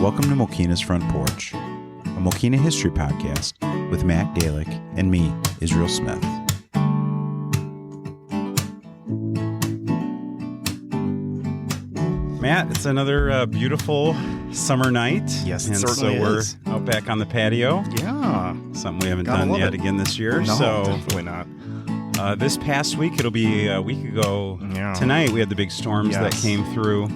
Welcome to Mokena's Front Porch, a Mokena history podcast with Matt Galick and me, Israel Smith. Matt, it's another beautiful summer night. Yes, it and certainly so is. We're out back on the patio. Yeah. Something we haven't Gotta done love yet it. again this year. No, so definitely not. This past week, it'll be a week ago Yeah. tonight, we had the big storms that Yes. came through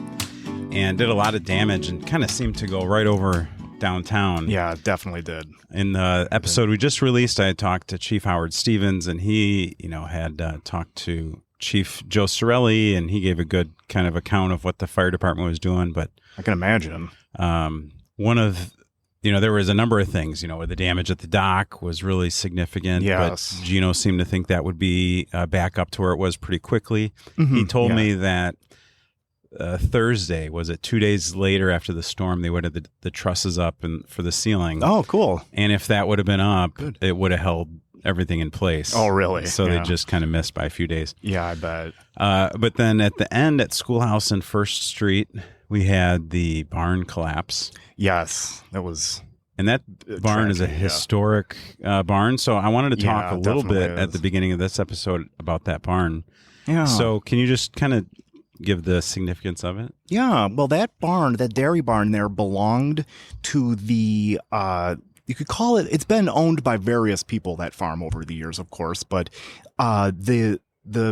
and did a lot of damage and kind of seemed to go right over downtown. Yeah, it definitely did. In the episode we just released, I had talked to Chief Howard Stevens, and he, had talked to Chief Joe Sorelli, and he gave a good kind of account of what the fire department was doing. But I can imagine. one of, there was a number of things, the damage at the dock was really significant. Yes. But Gino seemed to think that would be back up to where it was pretty quickly. Mhm, He told yeah. me that Thursday, was it 2 days later after the storm, they would have the trusses up and for the ceiling. Oh, cool. And if that would have been up, Good. it would have held everything in place. Oh, really? So Yeah. they just kind of missed by a few days. Yeah, I bet. But then at the end at Schoolhouse and First Street, we had the barn collapse. Yes, that was. And that barn is a tragedy, yeah. historic barn. So I wanted to talk Yeah, a little definitely bit at the is. beginning of this episode about that barn. Yeah. So can you just kind of give the significance of it? Yeah, well, that barn, that dairy barn there, belonged to the, you could call it, it's been owned by various people, that farm, over the years, of course, but the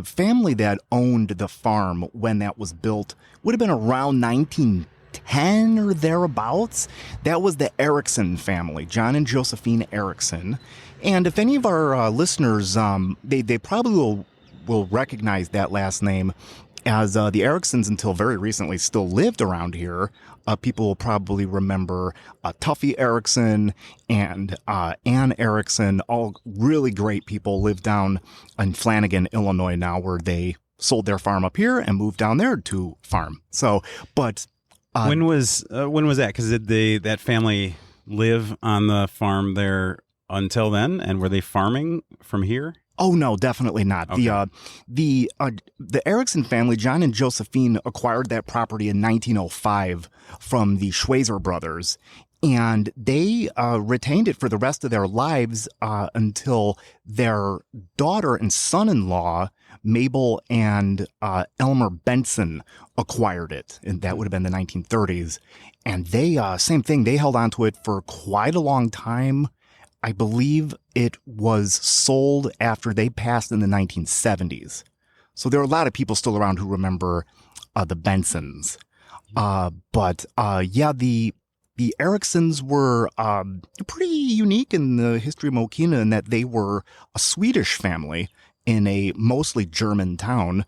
family that owned the farm when that was built would have been around 1910 or thereabouts. That was the Erickson family, John and Josephine Erickson. And if any of our listeners, they probably will recognize that last name, as the Ericksons until very recently still lived around here. People will probably remember Tuffy Erickson and Ann Erickson, all really great people, live down in Flanagan, Illinois now, where they sold their farm up here and moved down there to farm. So, but when was that? Because did that family live on the farm there until then? And were they farming from here? oh no, definitely not. Okay. The Erickson family, John and Josephine, acquired that property in 1905 from the Schweizer brothers, and they retained it for the rest of their lives until their daughter and son-in-law, Mabel and Elmer Benson, acquired it, and that would have been the 1930s. And they, same thing, they held on to it for quite a long time. I believe it was sold after they passed in the 1970s. So there are a lot of people still around who remember the Bensons. But the Ericksons were pretty unique in the history of Mokena in that they were a Swedish family in a mostly German town.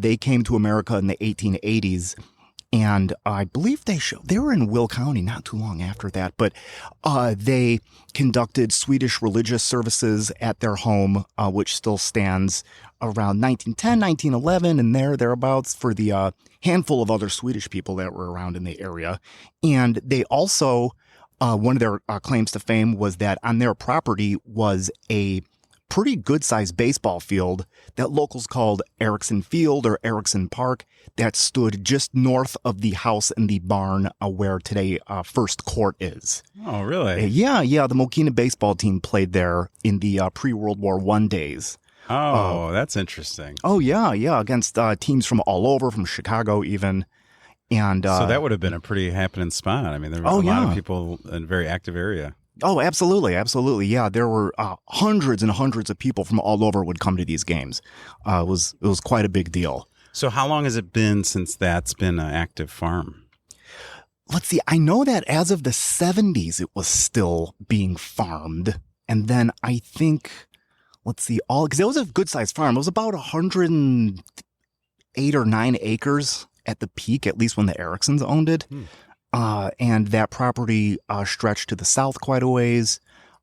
They came to America in the 1880s. And I believe they were in Will County not too long after that, but they conducted Swedish religious services at their home, which still stands around 1910, 1911, and thereabouts for the handful of other Swedish people that were around in the area. And they also, one of their claims to fame was that on their property was a pretty good-sized baseball field that locals called Erickson Field or Erickson Park that stood just north of the house and the barn where today First Court is. Oh, really? Yeah. The Mokena baseball team played there in the pre-World War I days. Oh, that's interesting. Oh, yeah, against teams from all over, from Chicago even. And So that would have been a pretty happening spot. I mean, there were a lot of people in a very active area. Oh, absolutely. Yeah, there were hundreds and hundreds of people from all over would come to these games. It was quite a big deal. So how long has it been since that's been an active farm? Let's see. I know that as of the 70s, it was still being farmed. And then I think, let's see, because it was a good-sized farm. It was about 108 or 9 acres at the peak, at least when the Ericksons owned it. And that property stretched to the south quite a ways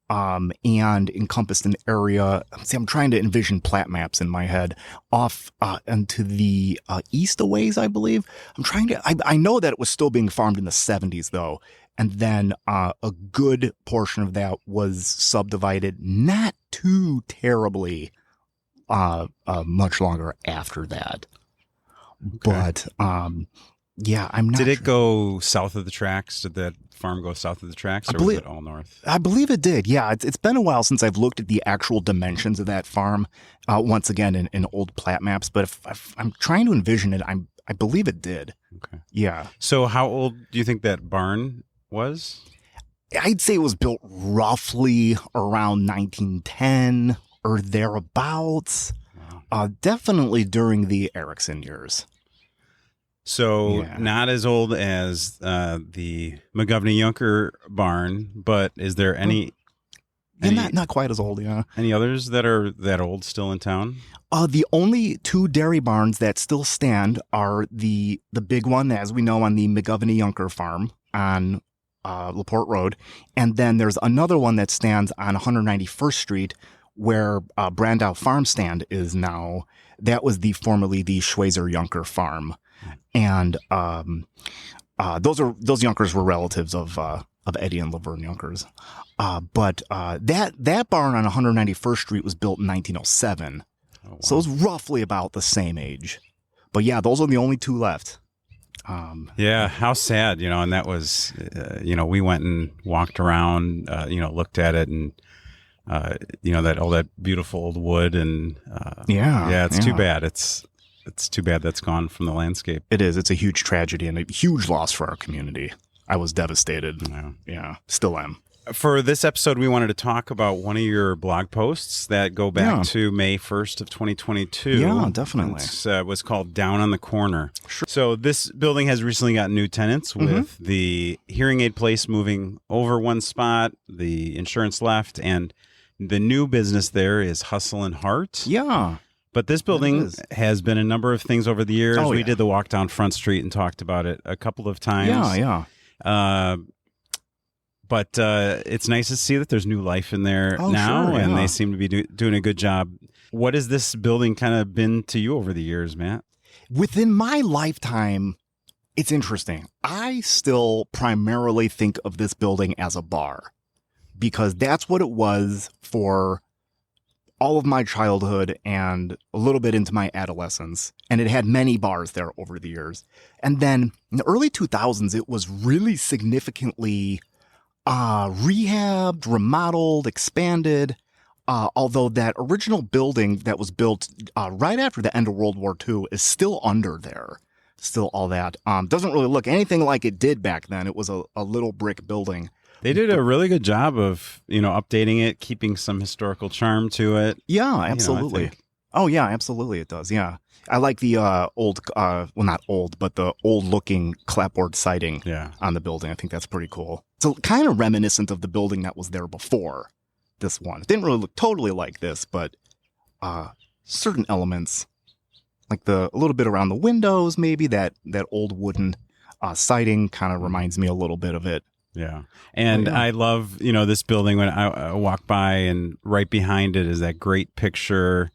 and encompassed an area. See, I'm trying to envision plat maps in my head off and to the east a ways, I believe. I know that it was still being farmed in the 70s, though. And then a good portion of that was subdivided not too terribly much longer after that. Okay. But Yeah, I'm not Did it sure. go south of the tracks? Did that farm go south of the tracks, or was it all north? I believe it did. Yeah, it's been a while since I've looked at the actual dimensions of that farm. Once again, in old plat maps. But if I'm trying to envision it, I believe it did. Okay. Yeah. So how old do you think that barn was? I'd say it was built roughly around 1910 or thereabouts. Wow. Definitely during the Erickson years. So Yeah. not as old as the McGovney-Yunker barn, but is there any Not quite as old, yeah. any others that are that old still in town? The only two dairy barns that still stand are the big one, as we know, on the McGovney-Yunker farm on LaPorte Road. And then there's another one that stands on 191st Street where Brandow Farm Stand is now. That was formerly the Schweizer-Yunker farm. And those Yunkers were relatives of Eddie and Laverne Yunkers. But that barn on 191st Street was built in 1907. Oh, wow. So it was roughly about the same age. But yeah, those are the only two left. Yeah, how sad, and that was, we went and walked around, looked at it and, that all that beautiful old wood and, it's too bad. It's too bad that's gone from the landscape. It is. It's a huge tragedy and a huge loss for our community. I was devastated. Yeah, still am. For this episode, we wanted to talk about one of your blog posts that go back to May 1st of 2022. Yeah, definitely. It was called Down on the Corner. Sure. So this building has recently gotten new tenants with the hearing aid place moving over one spot, the insurance left, and the new business there is Hustle and Heart. Yeah. But this building has been a number of things over the years. Oh, we did the walk down Front Street and talked about it a couple of times. Yeah. But it's nice to see that there's new life in there now, sure, and they seem to be doing a good job. What has this building kind of been to you over the years, Matt? Within my lifetime, it's interesting. I still primarily think of this building as a bar because that's what it was for all of my childhood and a little bit into my adolescence. And it had many bars there over the years. And then in the early 2000s, it was really significantly rehabbed, remodeled, expanded. Although that original building that was built right after the end of World War II is still under there. Still all that. Doesn't really look anything like it did back then. It was a little brick building. They did a really good job of, updating it, keeping some historical charm to it. Yeah, absolutely. Oh, yeah, absolutely it does. Yeah. I like the old, well, not old, but the old looking clapboard siding on the building. I think that's pretty cool. It's kind of reminiscent of the building that was there before this one. It didn't really look totally like this, but certain elements, like a little bit around the windows, maybe that old wooden siding kind of reminds me a little bit of it. Yeah. And I love, this building when I walk by, and right behind it is that great picture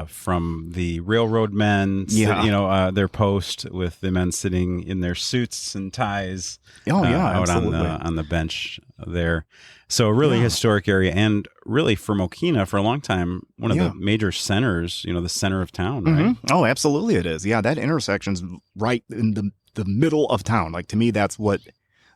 from the railroad men, their post with the men sitting in their suits and ties out on the bench there. So a really historic area, and really for Mokena for a long time, one of the major centers, the center of town, right? Oh, absolutely it is. Yeah, that intersection's right in the middle of town. Like, to me, that's what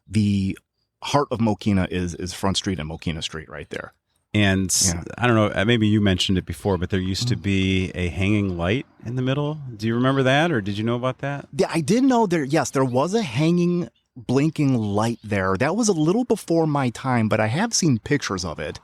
the heart of Mokena is Front Street and Mokena Street right there. And I don't know, maybe you mentioned it before, but there used to be a hanging light in the middle. Do you remember that, or did you know about that? Yeah, I did know there. Yes, there was a hanging, blinking light there. That was a little before my time, but I have seen pictures of it.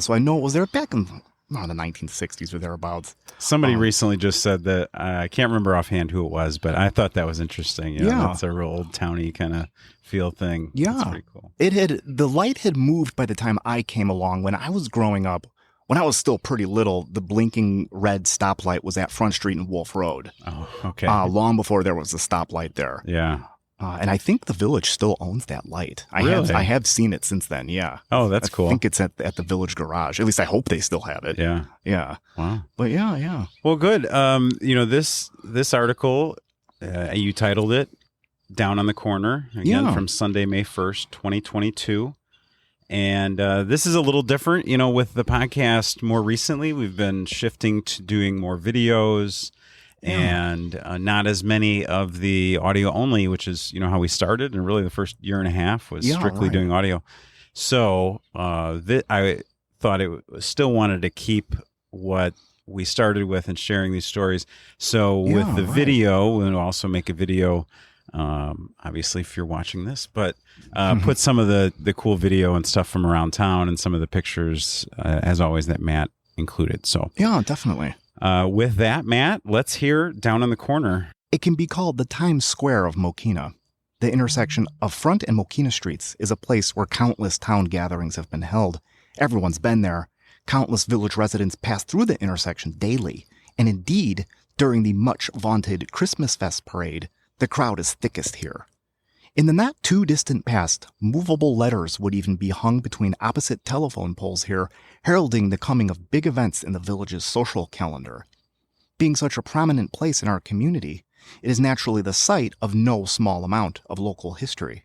So I know it was there back in the 1960s or thereabouts. Somebody recently just said that, I can't remember offhand who it was, but I thought that was interesting. It's a real old towny kind of feel thing. Yeah. That's pretty cool. The light had moved by the time I came along. When I was growing up, when I was still pretty little, the blinking red stoplight was at Front Street and Wolf Road. Oh, okay. Long before there was a stoplight there. Yeah. And I think the village still owns that light. I have seen it since then. Yeah. Oh, that's cool. I think it's at the village garage. At least I hope they still have it. Yeah. Yeah. Wow. But yeah. Well, good. This article, you titled it Down on the Corner, again from Sunday, May 1st, 2022. And this is a little different, with the podcast more recently. We've been shifting to doing more videos and not as many of the audio only, which is, how we started. And really the first year and a half was strictly doing audio. So I thought still wanted to keep what we started with and sharing these stories. So with the video, we'll also make a video, obviously if you're watching this, but put some of the cool video and stuff from around town and some of the pictures, as always, that Matt included. So yeah, definitely. With that, Matt, let's hear Down in the Corner. It can be called the Times Square of Mokena. The intersection of Front and Mokena Streets is a place where countless town gatherings have been held. Everyone's been there. Countless village residents pass through the intersection daily. And indeed, during the much-vaunted Christmas Fest parade, the crowd is thickest here. In the not-too-distant past, movable letters would even be hung between opposite telephone poles here, heralding the coming of big events in the village's social calendar. Being such a prominent place in our community, it is naturally the site of no small amount of local history.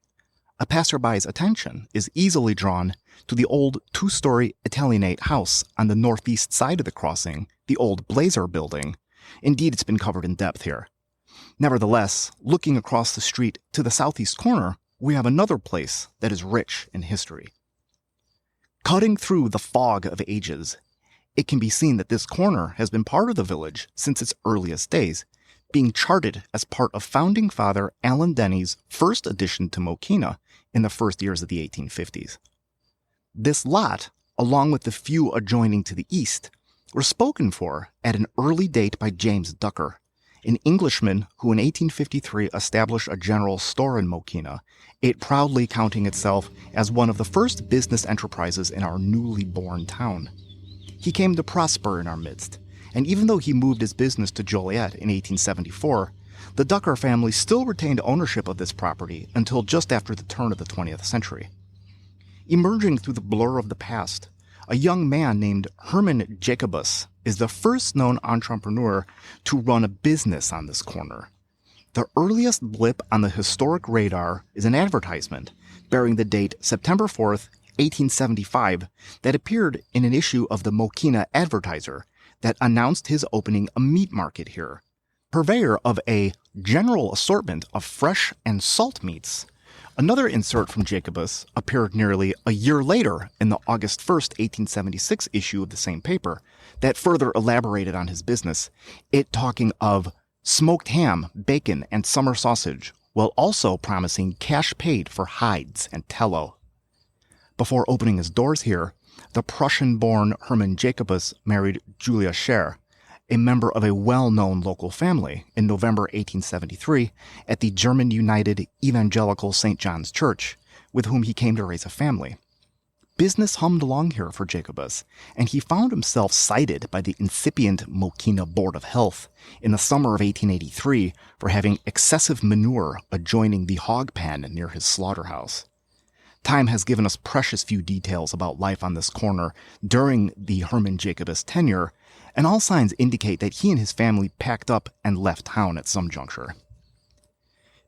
A passerby's attention is easily drawn to the old two-story Italianate house on the northeast side of the crossing, the old Blazer building. Indeed, it's been covered in depth here. Nevertheless, looking across the street to the southeast corner, we have another place that is rich in history. Cutting through the fog of ages, it can be seen that this corner has been part of the village since its earliest days, being charted as part of founding father Allen Denny's first addition to Mokena in the first years of the 1850s. This lot, along with the few adjoining to the east, were spoken for at an early date by James Ducker, an Englishman who in 1853 established a general store in Mokena, it proudly counting itself as one of the first business enterprises in our newly born town. He came to prosper in our midst, and even though he moved his business to Joliet in 1874, the Ducker family still retained ownership of this property until just after the turn of the 20th century. Emerging through the blur of the past, a young man named Herman Jacobus is the first known entrepreneur to run a business on this corner. The earliest blip on the historic radar is an advertisement bearing the date September 4th, 1875, that appeared in an issue of the Mokena Advertiser that announced his opening a meat market here, purveyor of a general assortment of fresh and salt meats. Another insert from Jacobus appeared nearly a year later in the August 1st, 1876 issue of the same paper that further elaborated on his business, it talking of smoked ham, bacon, and summer sausage, while also promising cash paid for hides and tallow. Before opening his doors here, the Prussian-born Hermann Jacobus married Julia Scher, a member of a well-known local family, in November 1873 at the German United Evangelical St. John's Church, with whom he came to raise a family. Business hummed along here for Jacobus, and he found himself cited by the incipient Mokena Board of Health in the summer of 1883 for having excessive manure adjoining the hog pen near his slaughterhouse. Time has given us precious few details about life on this corner during the Hermann Jacobus tenure, and all signs indicate that he and his family packed up and left town at some juncture.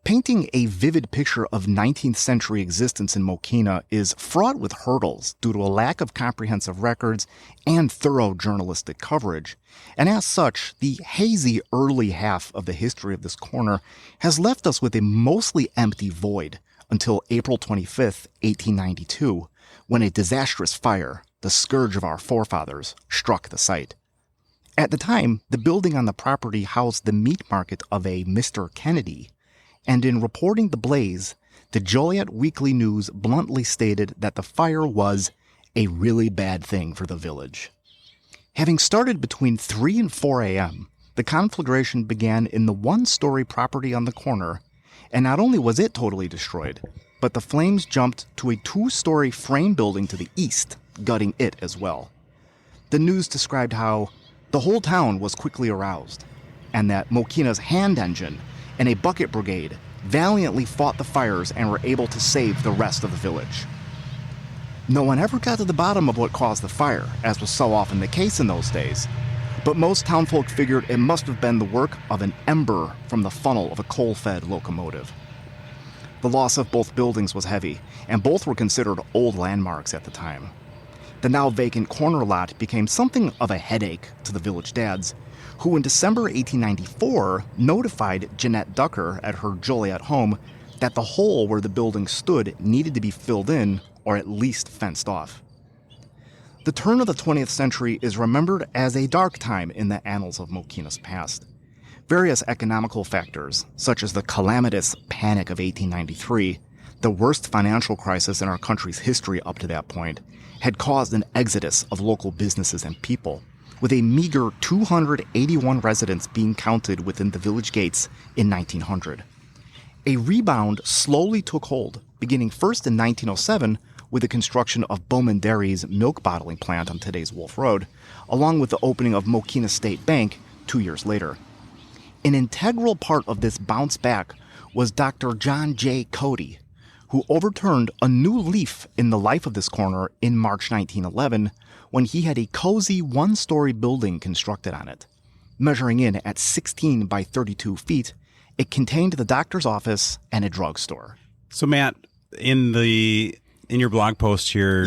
Painting a vivid picture of 19th century existence in Mokena is fraught with hurdles due to a lack of comprehensive records and thorough journalistic coverage, and as such, the hazy early half of the history of this corner has left us with a mostly empty void until April 25th, 1892, when a disastrous fire, the scourge of our forefathers, struck the site. At the time, the building on the property housed the meat market of a Mr. Kennedy, and in reporting the blaze, the Joliet Weekly News bluntly stated that the fire was a really bad thing for the village. Having started between 3 and 4 a.m., the conflagration began in the one-story property on the corner, and not only was it totally destroyed, but the flames jumped to a 2-story frame building to the east, gutting it as well. The news described how the whole town was quickly aroused, and that Mokena's hand engine and a bucket brigade valiantly fought the fires and were able to save the rest of the village. No one ever got to the bottom of what caused the fire, as was so often the case in those days, but most townfolk figured it must have been the work of an ember from the funnel of a coal-fed locomotive. The loss of both buildings was heavy, and both were considered old landmarks at the time. The now vacant corner lot became something of a headache to the village dads, who in December 1894 notified Jeanette Ducker at her Joliet home that the hole where the building stood needed to be filled in or at least fenced off. The turn of the 20th century is remembered as a dark time in the annals of Mokena's past. Various economical factors, such as the calamitous Panic of 1893, the worst financial crisis in our country's history up to that point, had caused an exodus of local businesses and people, with a meager 281 residents being counted within the village gates in 1900. A rebound slowly took hold, beginning first in 1907 with the construction of Bowman Dairy's milk bottling plant on today's Wolf Road, along with the opening of Mokena State Bank 2 years later. An integral part of this bounce back was Dr. John J. Cody, who overturned a new leaf in the life of this corner in March 1911 when he had a cozy one-story building constructed on it. Measuring in at 16 by 32 feet, it contained the doctor's office and a drugstore. So, Matt, in your blog post here,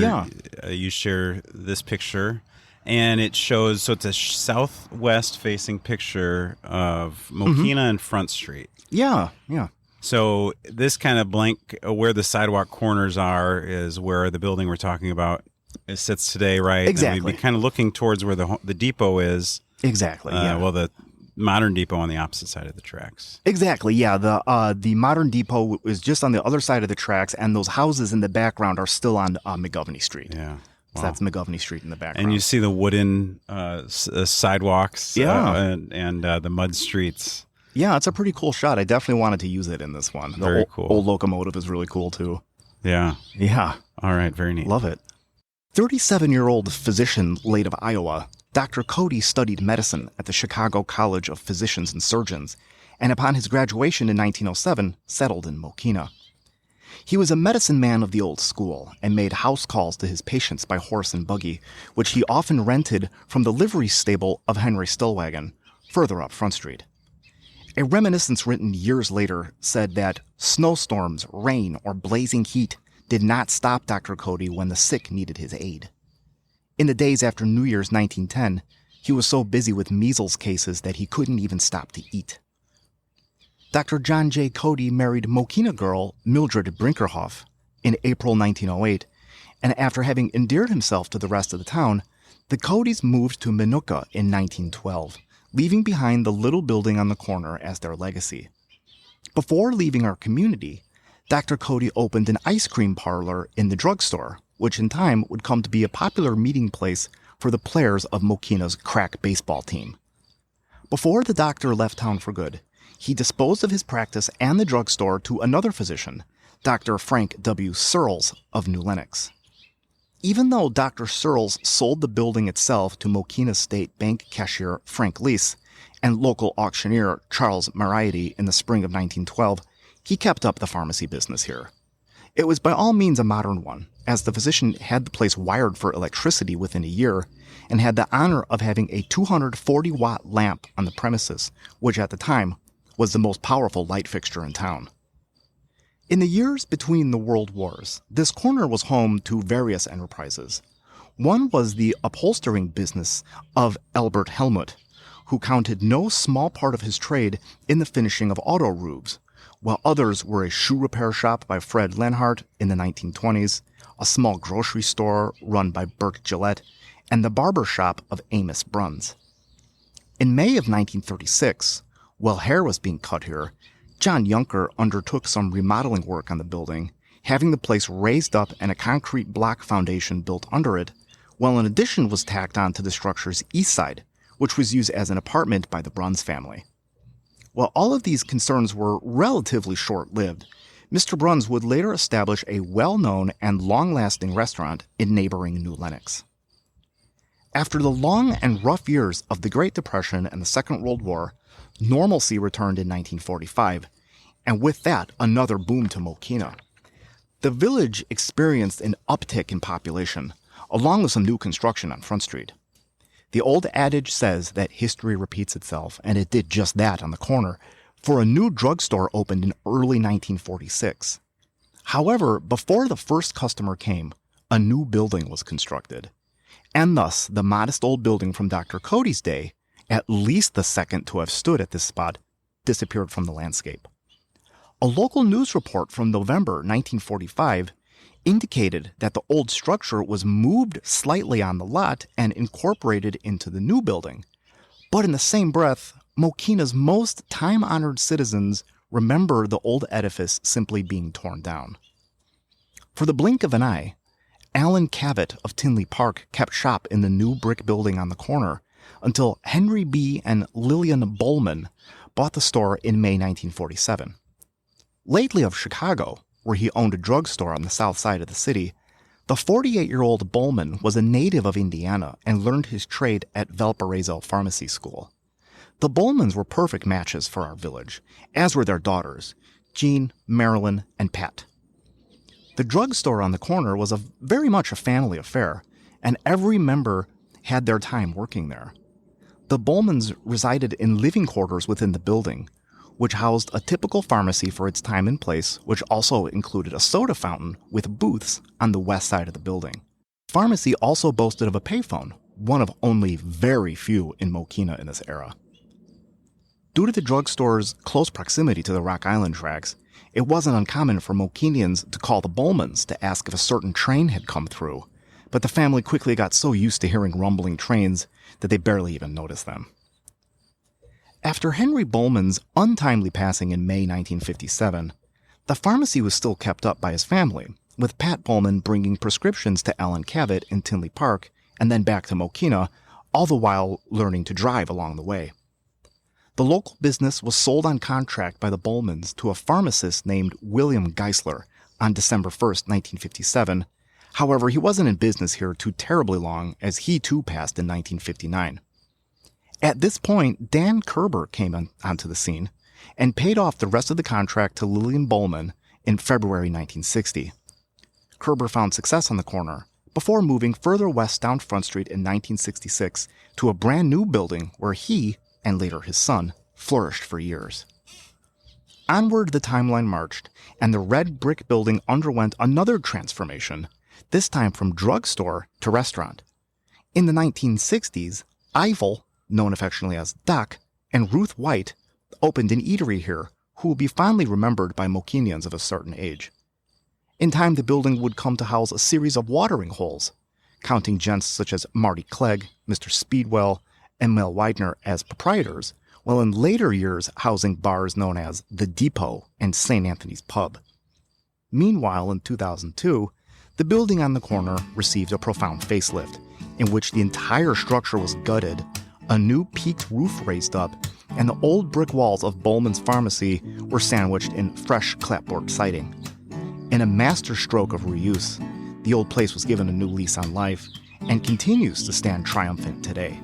you share this picture, and it shows, so it's a southwest-facing picture of Mokena and Front Street. Yeah. So this kind of blank, where the sidewalk corners are, is where the building we're talking about sits today, right? Exactly. And we'd be kind of looking towards where the depot is. Exactly, yeah. Well, the modern depot on the opposite side of the tracks. Exactly, yeah. The modern depot is just on the other side of the tracks, and those houses in the background are still on McGovney Street. Yeah. So that's McGovney Street in the background. And you see the wooden sidewalks and the mud streets. Yeah, it's a pretty cool shot. I definitely wanted to use it in this one. Very cool. Old locomotive is really cool, too. Yeah. Yeah. All right, very neat. Love it. 37-year-old physician late of Iowa, Dr. Cody studied medicine at the Chicago College of Physicians and Surgeons, and upon his graduation in 1907, settled in Mokena. He was a medicine man of the old school and made house calls to his patients by horse and buggy, which he often rented from the livery stable of Henry Stillwagon, further up Front Street. A reminiscence written years later said that snowstorms, rain, or blazing heat did not stop Dr. Cody when the sick needed his aid. In the days after New Year's 1910, he was so busy with measles cases that he couldn't even stop to eat. Dr. John J. Cody married Mokena girl Mildred Brinkerhoff in April 1908, and after having endeared himself to the rest of the town, the Codys moved to Minooka in 1912, leaving behind the little building on the corner as their legacy. Before leaving our community, Dr. Cody opened an ice cream parlor in the drugstore, which in time would come to be a popular meeting place for the players of Mokena's crack baseball team. Before the doctor left town for good, he disposed of his practice and the drugstore to another physician, Dr. Frank W. Searles of New Lenox. Even though Dr. Searles sold the building itself to Mokena State Bank cashier Frank Lease and local auctioneer Charles Mariety in the spring of 1912, he kept up the pharmacy business here. It was by all means a modern one, as the physician had the place wired for electricity within a year and had the honor of having a 240-watt lamp on the premises, which at the time was the most powerful light fixture in town. In the years between the World Wars, this corner was home to various enterprises. One was the upholstering business of Albert Helmut, who counted no small part of his trade in the finishing of auto roofs, while others were a shoe repair shop by Fred Lenhart in the 1920s, a small grocery store run by Burke Gillette, and the barber shop of Amos Bruns. In May of 1936, while hair was being cut here, John Yunker undertook some remodeling work on the building, having the place raised up and a concrete block foundation built under it, while an addition was tacked on to the structure's east side, which was used as an apartment by the Bruns family. While all of these concerns were relatively short-lived, Mr. Bruns would later establish a well-known and long-lasting restaurant in neighboring New Lenox. After the long and rough years of the Great Depression and the Second World War, normalcy returned in 1945, and with that, another boom to Mokena. The village experienced an uptick in population, along with some new construction on Front Street. The old adage says that history repeats itself, and it did just that on the corner, for a new drugstore opened in early 1946. However, before the first customer came, a new building was constructed, and thus the modest old building from Dr. Cody's day at least the second to have stood at this spot, disappeared from the landscape. A local news report from November 1945 indicated that the old structure was moved slightly on the lot and incorporated into the new building. But in the same breath, Mokena's most time-honored citizens remember the old edifice simply being torn down. For the blink of an eye, Alan Cavett of Tinley Park kept shop in the new brick building on the corner until Henry B. and Lillian Bowman bought the store in May 1947. Lately of Chicago, where he owned a drugstore on the south side of the city, the 48-year-old Bowman was a native of Indiana and learned his trade at Valparaiso Pharmacy School. The Bowmans were perfect matches for our village, as were their daughters, Jean, Marilyn, and Pat. The drugstore on the corner was very much a family affair, and every member had their time working there. The Bowmans resided in living quarters within the building, which housed a typical pharmacy for its time and place, which also included a soda fountain with booths on the west side of the building. The pharmacy also boasted of a payphone, one of only very few in Mokena in this era. Due to the drugstore's close proximity to the Rock Island tracks, it wasn't uncommon for Mokenians to call the Bowmans to ask if a certain train had come through, but the family quickly got so used to hearing rumbling trains that they barely even noticed them. After Henry Bowman's untimely passing in May 1957, the pharmacy was still kept up by his family, with Pat Bowman bringing prescriptions to Alan Cavett in Tinley Park and then back to Mokena, all the while learning to drive along the way. The local business was sold on contract by the Bowmans to a pharmacist named William Geisler on December 1st, 1957. However, he wasn't in business here too terribly long, as he too passed in 1959. At this point, Dan Kerber came onto the scene and paid off the rest of the contract to Lillian Bowman in February 1960. Kerber found success on the corner before moving further west down Front Street in 1966 to a brand new building where he, and later his son, flourished for years. Onward the timeline marched, and the red brick building underwent another transformation, this time from drugstore to restaurant. In the 1960s, Eiffel, known affectionately as Doc, and Ruth White opened an eatery here, who will be fondly remembered by Mokenians of a certain age. In time, the building would come to house a series of watering holes, counting gents such as Marty Clegg, Mr. Speedwell, and Mel Widener as proprietors, while in later years housing bars known as The Depot and St. Anthony's Pub. Meanwhile, in 2002, the building on the corner received a profound facelift, in which the entire structure was gutted, a new peaked roof raised up, and the old brick walls of Bowman's Pharmacy were sandwiched in fresh clapboard siding. In a masterstroke of reuse, the old place was given a new lease on life and continues to stand triumphant today.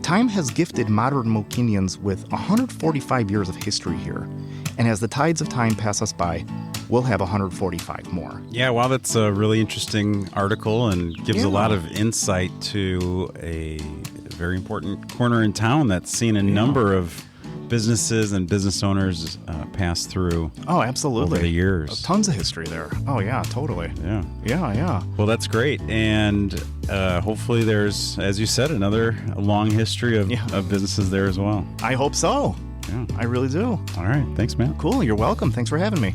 Time has gifted modern Mokenians with 145 years of history here, and as the tides of time pass us by, we'll have 145 more. Yeah, wow, that's a really interesting article and gives a lot of insight to a very important corner in town that's seen a number of businesses and business owners pass through. Oh, absolutely. Over the years. Tons of history there. Oh, yeah, totally. Yeah. Well, that's great. And hopefully there's, as you said, another long history of businesses there as well. I hope so. Yeah. I really do. All right. Thanks, man. Cool. You're welcome. Thanks for having me.